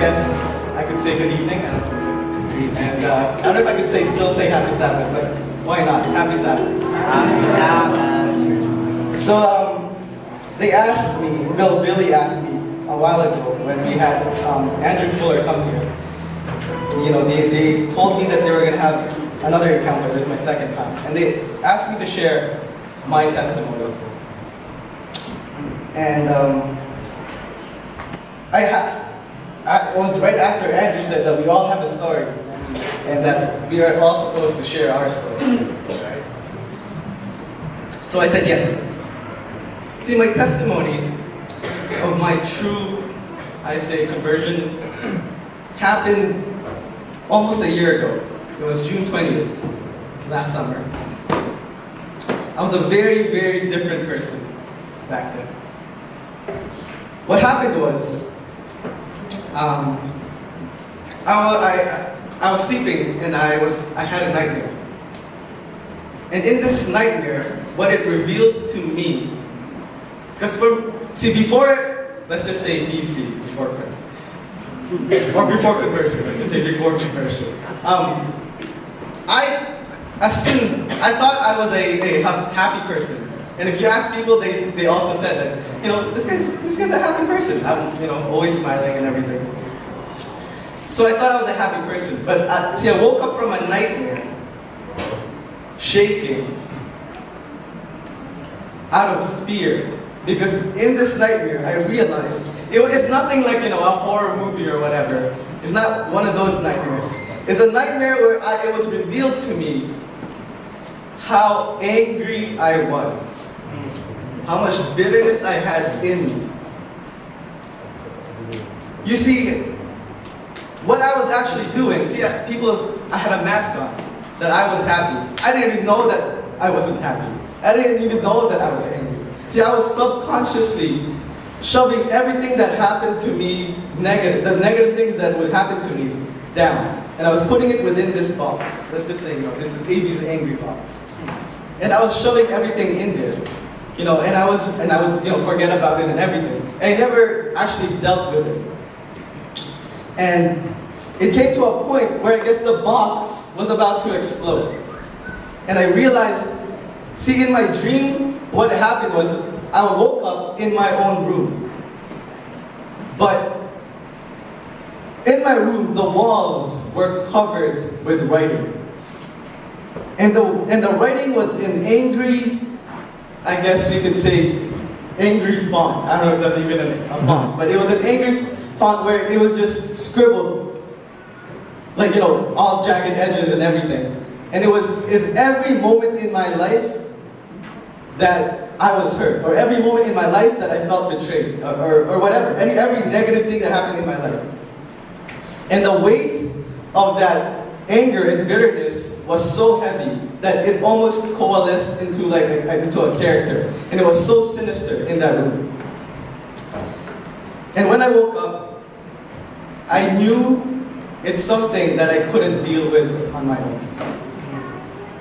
guess I could say good evening. And I don't know if I could still say happy Sabbath, but why not? Happy Sabbath. Happy Sabbath. So they asked me, Billy asked me a while ago when we had Andrew Fuller come here. You know, they told me that they were going to have another encounter. This is my second time. And they asked me to share my testimony. And it was right after Andrew said that we all have a story and that we are all supposed to share our story. So I said yes. See, my testimony of my true, I say, conversion happened almost a year ago. It was June 20th, last summer. I was a very, very different person back then. What happened was, I was sleeping and I had a nightmare. And in this nightmare, what it revealed to me, because before, let's just say BC, before Christ, or before conversion, let's just say before conversion. I thought I was a happy person. And if you ask people, they also said that, you know, this guy's a happy person. I'm, you know, always smiling and everything. So I thought I was a happy person. But I woke up from a nightmare, shaking, out of fear. Because in this nightmare, I realized it's nothing like, you know, a horror movie or whatever. It's not one of those nightmares. It's a nightmare where it was revealed to me how angry I was. How much bitterness I had in me. You see, what I was actually doing, I had a mask on, that I was happy. I didn't even know that I wasn't happy. I didn't even know that I was angry. See, I was subconsciously shoving everything that happened to me, the negative things that would happen to me, down. And I was putting it within this box. Let's just say, you know, this is AB's angry box. And I was shoving everything in there. You know, and I would, you know, forget about it and everything. And I never actually dealt with it. And it came to a point where I guess the box was about to explode. And I realized, see, in my dream, what happened was I woke up in my own room. But in my room, the walls were covered with writing. And the writing was in angry, I guess you could say, angry font. I don't know if that's even a font, but it was an angry font where it was just scribbled, like, you know, all jagged edges and everything. And is every moment in my life that I was hurt, or every moment in my life that I felt betrayed, or whatever, every negative thing that happened in my life. And the weight of that anger and bitterness was so heavy that it almost coalesced into into a character. And it was so sinister in that room. And when I woke up, I knew it's something that I couldn't deal with on my own.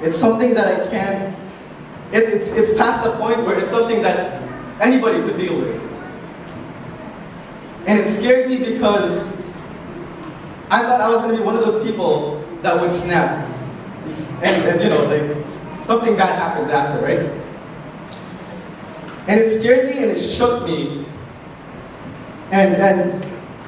It's something that I can't, it's past the point where it's something that anybody could deal with. And it scared me because I thought I was going to be one of those people that would snap. And you know, like, something bad happens after, right? And it scared me and it shook me. And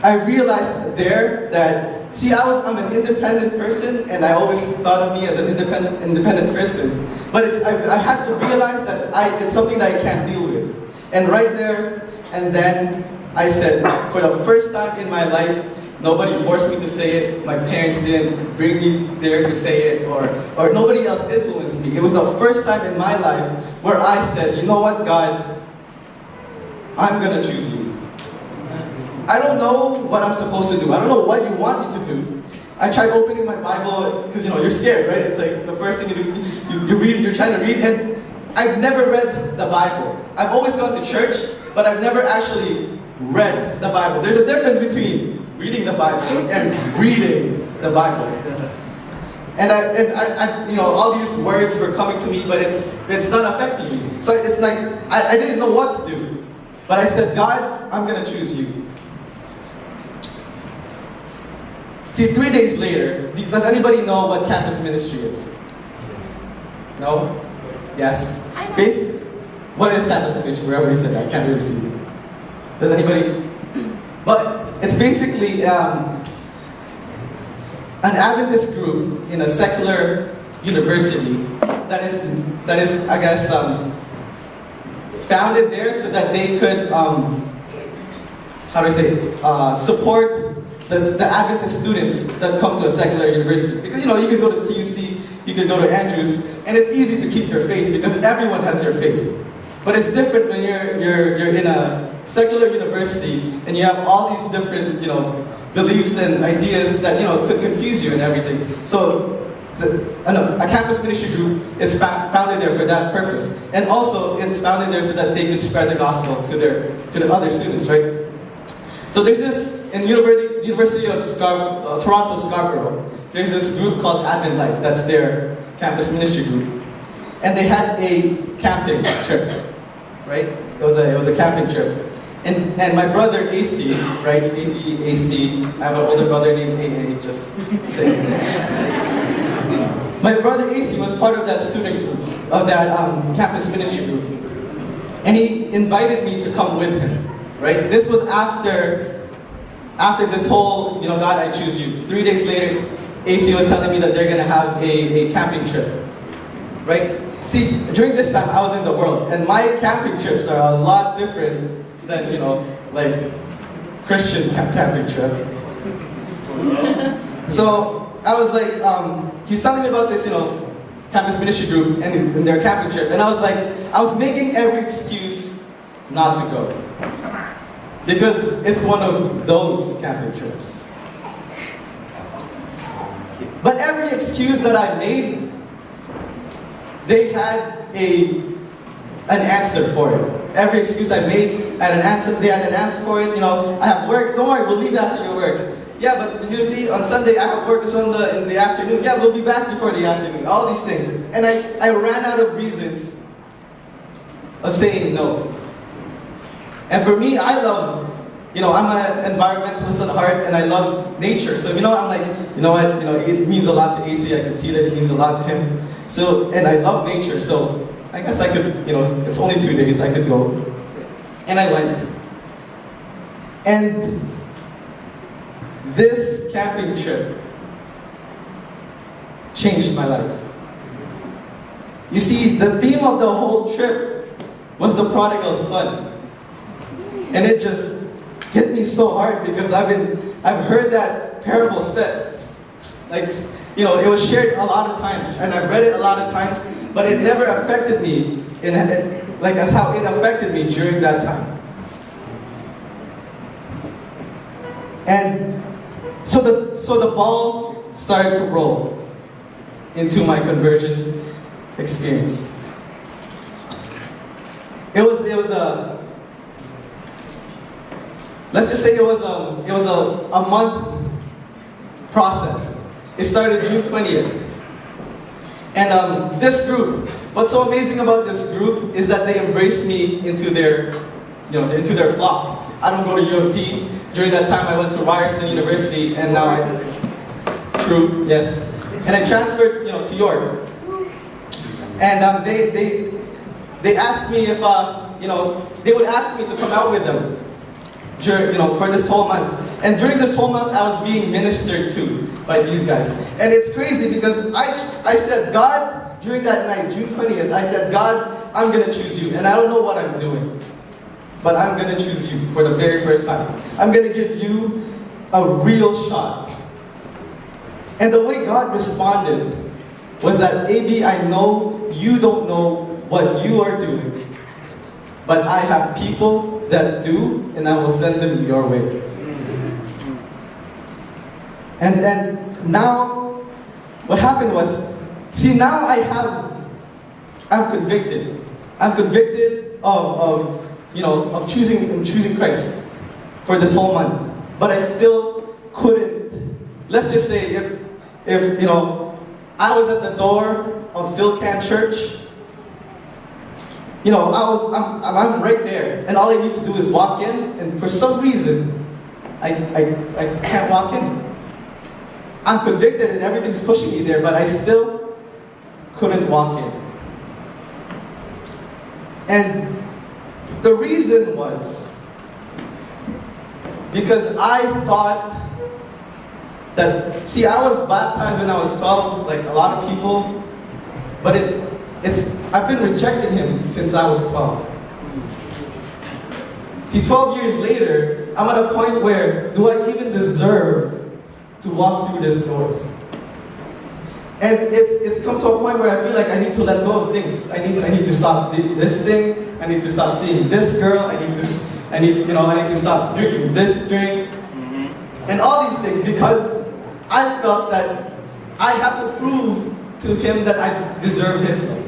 I realized there that, see, I'm an independent person, and I always thought of me as an independent person. But I had to realize that it's something that I can't deal with. And right there, and then I said, for the first time in my life, nobody forced me to say it. My parents didn't bring me there to say it, or nobody else influenced me. It was the first time in my life where I said, you know what, God, I'm going to choose you. I don't know what I'm supposed to do. I don't know what you want me to do. I tried opening my Bible, because, you know, you're scared, right? It's like the first thing you do, you read, you're trying to read, and I've never read the Bible. I've always gone to church, but I've never actually read the Bible. There's a difference between reading the Bible and reading the Bible. And I you know, all these words were coming to me, but it's not affecting me. So it's like, I didn't know what to do. But I said, God, I'm going to choose you. See, 3 days later, does anybody know what campus ministry is? No? Yes? What is campus ministry? Wherever you said that, I can't really see it. Does anybody? But it's basically an Adventist group in a secular university that is I guess, founded there so that they could, support the Adventist students that come to a secular university. Because, you could go to CUC, you could go to Andrews, and it's easy to keep your faith because everyone has your faith. But it's different when you're in a secular university and you have all these different, beliefs and ideas that, could confuse you and everything. So a campus ministry group is founded there for that purpose. And also, it's founded there so that they could spread the gospel to the other students, right? So there's this, in University of Toronto, Scarborough, there's this group called Advent Light. That's their campus ministry group. And they had a camping trip, right? It was a camping trip. And my brother AC, right? AC. I have an older brother named AA, just saying. My brother AC was part of that student group, of that campus ministry group. And he invited me to come with him, right? This was after this whole, God, I choose you. 3 days later, AC was telling me that they're going to have a camping trip, right? See, during this time, I was in the world, and my camping trips are a lot different than, like Christian camping trips. So I was like, he's telling me about this, campus ministry group and their camping trip, and I was making every excuse not to go because it's one of those camping trips. But every excuse that I made, they had an answer for it. Every excuse I made had an answer. They had an answer for it. I have work. Don't worry, we'll leave after your work. Yeah, but you see, on Sunday I have work in the afternoon. Yeah, we'll be back before the afternoon. All these things, and I ran out of reasons of saying no. And for me, I love, I'm an environmentalist at heart, and I love nature. So I'm like, it means a lot to AC. I can see that it means a lot to him. So, and I love nature. So I guess I could, it's only 2 days. I could go, and I went. And this camping trip changed my life. You see, the theme of the whole trip was the prodigal son. And it just hit me so hard because I've heard that parable it was shared a lot of times, and I've read it a lot of times, but it never affected me as how it affected me during that time. And so the ball started to roll into my conversion experience. Let's just say it was a month process. It started June 20th. And this group, what's so amazing about this group is that they embraced me into their flock. I don't go to UMT. During that time I went to Ryerson University, and now true, yes. And I transferred, to York. And they asked me if they would ask me to come out with them for this whole month. And during this whole month, I was being ministered to by these guys. And it's crazy because I said, God, during that night, June 20th, I said, God, I'm going to choose you. And I don't know what I'm doing, but I'm going to choose you for the very first time. I'm going to give you a real shot. And the way God responded was that, AB, I know you don't know what you are doing, but I have people that do, and I will send them your way. And now, what happened was, now I'm convicted. I'm convicted of choosing Christ for this whole month. But I still couldn't. Let's just say if I was at the door of Philcan Church, I'm right there, and all I need to do is walk in, and for some reason, I can't walk in. I'm convicted and everything's pushing me there, but I still couldn't walk in. And the reason was because I thought that, see, I was baptized when I was 12, like a lot of people, but I've been rejecting him since I was 12. See, 12 years later, I'm at a point where, do I even deserve to walk through these doors? And it's come to a point where I feel like I need to let go of things. I need to stop this thing. I need to stop seeing this girl. I need to stop drinking this drink, and all these things, because I felt that I have to prove to him that I deserve his love.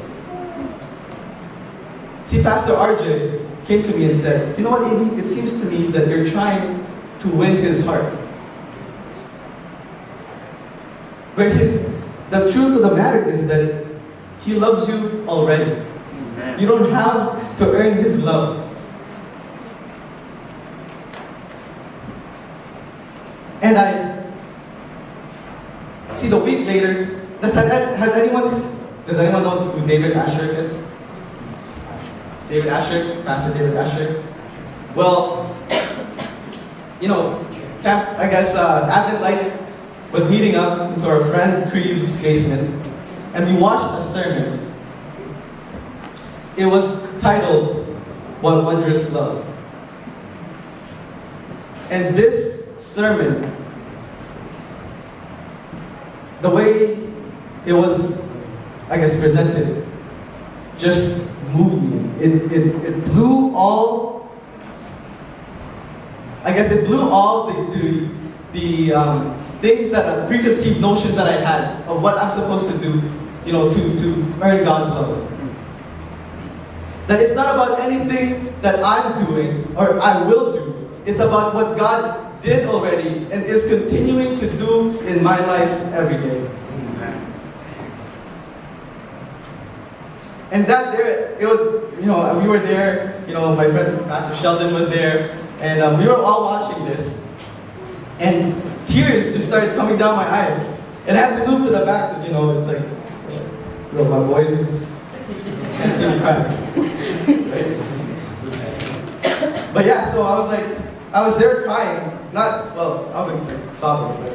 See, Pastor RJ came to me and said, "You know what, Amy? It seems to me that you're trying to win his heart. But the truth of the matter is that he loves you already. Amen. You don't have to earn his love." And see, the week later, does anyone know who David Asher is? David Asher, Pastor David Asher. Well, Advent Light was meeting up into our friend Cree's basement, and we watched a sermon. It was titled, "What Wondrous Love." And this sermon, the way it was, presented, just moved me. It blew all, the things that preconceived notions that I had of what I'm supposed to do, to earn God's love. That it's not about anything that I'm doing or I will do. It's about what God did already and is continuing to do in my life every day. And that there, it was, we were there, my friend Pastor Sheldon was there, and we were all watching this. And tears just started coming down my eyes. And I had to move to the back because, it's like, my boys can't see me crying. Right? But yeah, so I was there crying. I wasn't like sobbing, but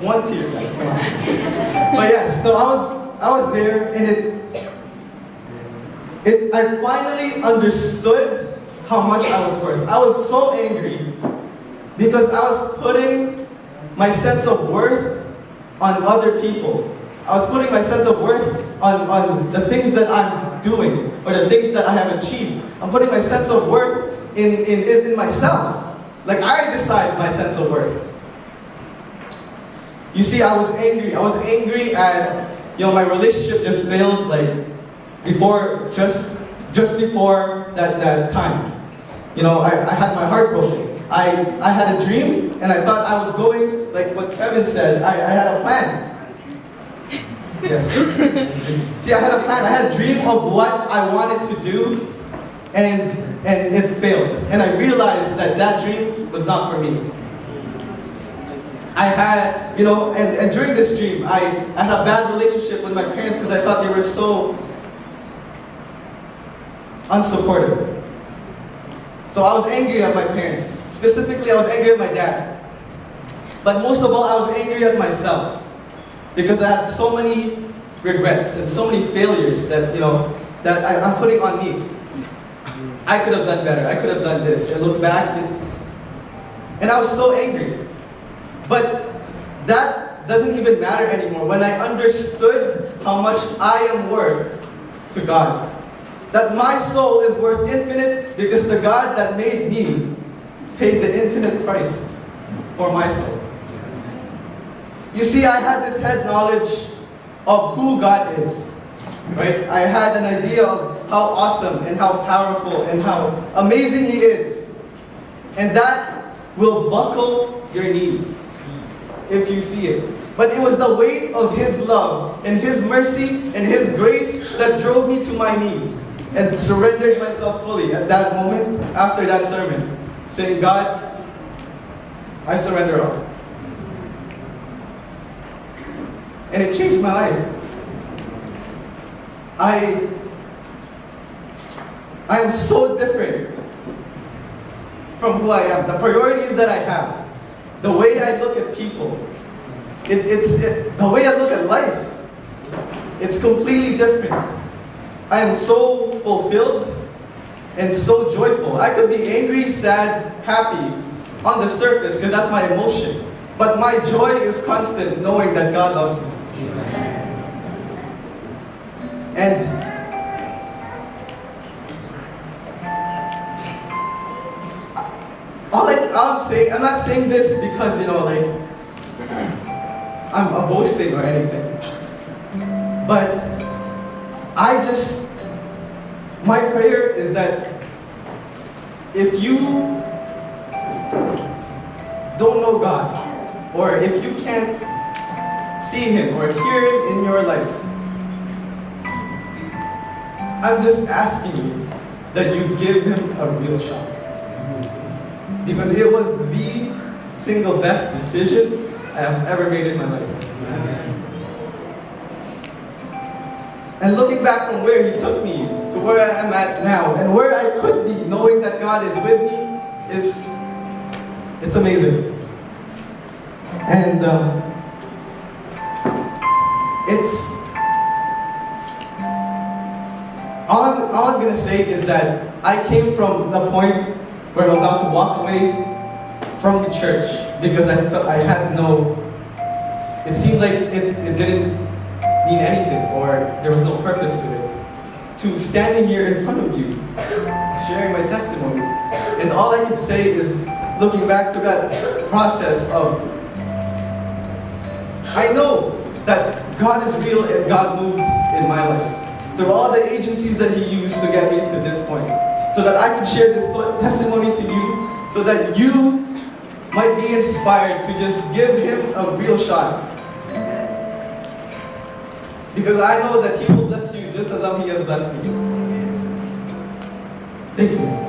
one tear, guys, come on. But yeah, so I was there, and I finally understood how much I was worth. I was so angry because I was putting my sense of worth on other people. I was putting my sense of worth on the things that I'm doing or the things that I have achieved. I'm putting my sense of worth in myself. Like, I decide my sense of worth. You see, I was angry. I was angry at, my relationship just failed, just before that time. I had my heart broken. I had a dream, and I thought I was going, like what Kevin said, I had a plan. Yes. See, I had a plan. I had a dream of what I wanted to do, and it failed. And I realized that dream was not for me. I had, and during this dream, I had a bad relationship with my parents because I thought they were so unsupportive. So I was angry at my parents. Specifically, I was angry at my dad. But most of all, I was angry at myself because I had so many regrets and so many failures that, that I'm putting on me. I could have done better. I could have done this. I look back and I was so angry. But that doesn't even matter anymore when I understood how much I am worth to God. That my soul is worth infinite because the God that made me paid the infinite price for my soul. You see, I had this head knowledge of who God is. Right? I had an idea of how awesome and how powerful and how amazing He is. And that will buckle your knees if you see it. But it was the weight of His love and His mercy and His grace that drove me to my knees and surrendered myself fully at that moment after that sermon, saying, God, I surrender all. and it changed my life. I am so different from who I am. The priorities that I have, the way I look at people, the way I look at life, it's completely different. I am so fulfilled and so joyful. I could be angry, sad, happy on the surface because that's my emotion. But my joy is constant knowing that God loves me. And I'm not saying this because, I'm boasting or anything. But my prayer is that if you don't know God, or if you can't see Him or hear Him in your life, I'm just asking you that you give Him a real shot. Because it was the single best decision I have ever made in my life. And looking back from where He took me to where I am at now, and where I could be, knowing that God is with me, it's amazing. And all I'm gonna say is that I came from the point where I'm about to walk away from the church because I felt I had it seemed like it didn't mean anything, or there was no purpose to it, to standing here in front of you, sharing my testimony. And all I can say is, looking back through that process of, I know that God is real and God moved in my life through all the agencies that He used to get me to this point, so that I could share this testimony to you, so that you might be inspired to just give Him a real shot. Because I know that He will bless you just as how He has blessed me. Thank you.